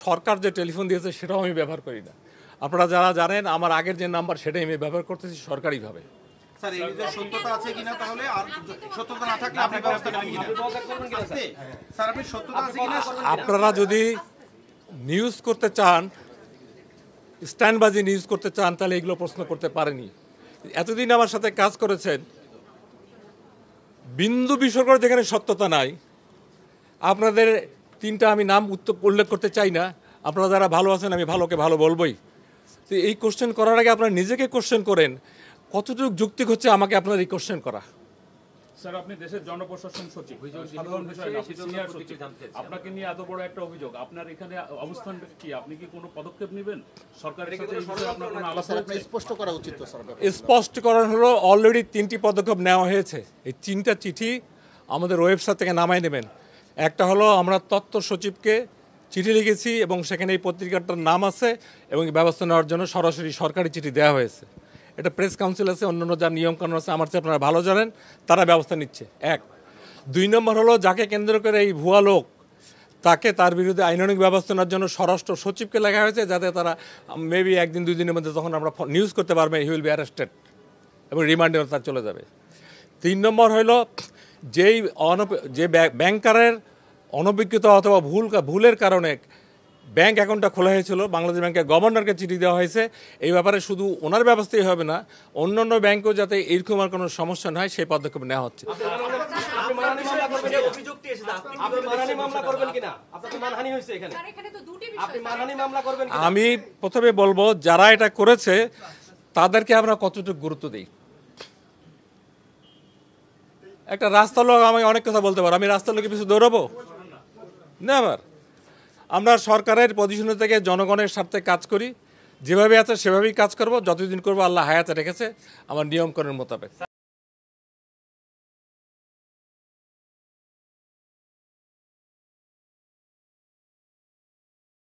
সরকার যে টেলিফোন দিয়েছে সেটাও আমি ব্যবহার করি না। আপনারা যারা জানেন আমার আগের যে নাম্বার সেটাই আমি ব্যবহার করতেছি সরকারিভাবে। স্যার এই যে সত্যতা আছে কিনা, তাহলে আর সত্যতা না থাকলে আপনি ব্যবস্থা নেবেন কিনা? স্যার আপনি সত্যতা আছে কিনা, আপনারা যদি নিউজ করতে চান, স্ট্যান্ডবাজি নিউজ করতে চান, তাহলে এগুলো প্রশ্ন করতে পারেনি। এতদিন আমার সাথে কাজ করেছেন, বিন্দু বিসর্গ যেখানে সত্যতা নাই। আপনাদের তিনটা আমি নাম উল্লেখ করতে চাই না, আপনারা যারা ভালো আছেন আমি ভালোকে ভালো বলবই। তো এই কোশ্চেন করার আগে আপনারা নিজেকে কোশ্চেন করেন, কতটুকু যৌক্তিক হচ্ছে আমাকে আপনার এই কোশ্চেন করা। স্যার আপনি দেশের জনপ্রশাসন সচিব, সিনিয়র সচিব, আপনাকে নিয়ে এত বড় একটা অভিযোগ, আপনার এখানে অবস্থান কি? আপনি কি কোনো পদক্ষেপ নেবেন সরকারের সাথে? এই বিষয়ে আপনার কোনো আলোচনা হয়েছে? স্পষ্ট করা উচিত তো স্যার। স্পষ্টকরণ হলো অলরেডি 3টি পদক্ষেপ নেওয়া হয়েছে। এই 3টা চিঠি আমাদের ওয়েবসাইট থেকে নামাই নেবেন। একটা হলো আমরা তথ্য সচিবকে চিঠি লিখেছি এবং সেখানে এই পত্রিকাটার নাম আছে এবং ব্যবস্থা নেওয়ার জন্য সরাসরি সরকারি চিঠি দেওয়া হয়েছে। এটা প্রেস কাউন্সিল আছে, অন্যান্য যা নিয়মকানুন আছে আমার চেয়ে আপনারা ভালো জানেন, তারা ব্যবস্থা নিচ্ছে। 1। 2 নম্বর হলো যাকে কেন্দ্র করে এই ভুয়া লোক, তাকে তার বিরুদ্ধে আইনানুগ ব্যবস্থা নেওয়ার জন্য স্বরাষ্ট্র সচিবকে লেখা হয়েছে, যাতে তারা মেবি 1 দিন 2 দিনের মধ্যে তখন আমরা নিউজ করতে পারবে হি উইল বি অ্যারেস্টেড এবং রিমান্ডে তার চলে যাবে। 3 নম্বর হলো যে ব্যাংকারের অনভিজ্ঞতা অথবা ভুলের কারণে ব্যাংক অ্যাকাউন্টটা খোলা হয়েছিল, বাংলাদেশ ব্যাংকের গভর্নরকে চিঠি দেওয়া হয়েছে। এই ব্যাপারে শুধু ওনার ব্যবস্থাই হবে না, অন্যান্য ব্যাংকেও যাতে এরকম আর কোনো সমস্যা না হয় সেই পদক্ষেপ নেওয়া হচ্ছে। আমি প্রথমে বলবো যারা এটা করেছে তাদেরকে আমরা কতটুকু গুরুত্ব দিই। একটা রাস্তার লোক আমাকে অনেক কথা বলতে পারে, আমি রাস্তার লোকের পিছু দৌড়াবো না? আবার আমরা সরকারের পজিশন থেকে জনগণের স্বার্থে কাজ করি, যেভাবে আছে সেভাবেই কাজ করব, যতদিন করবো আল্লাহ হায়াতে রেখেছে আমার নিয়মকানুন মোতাবেক।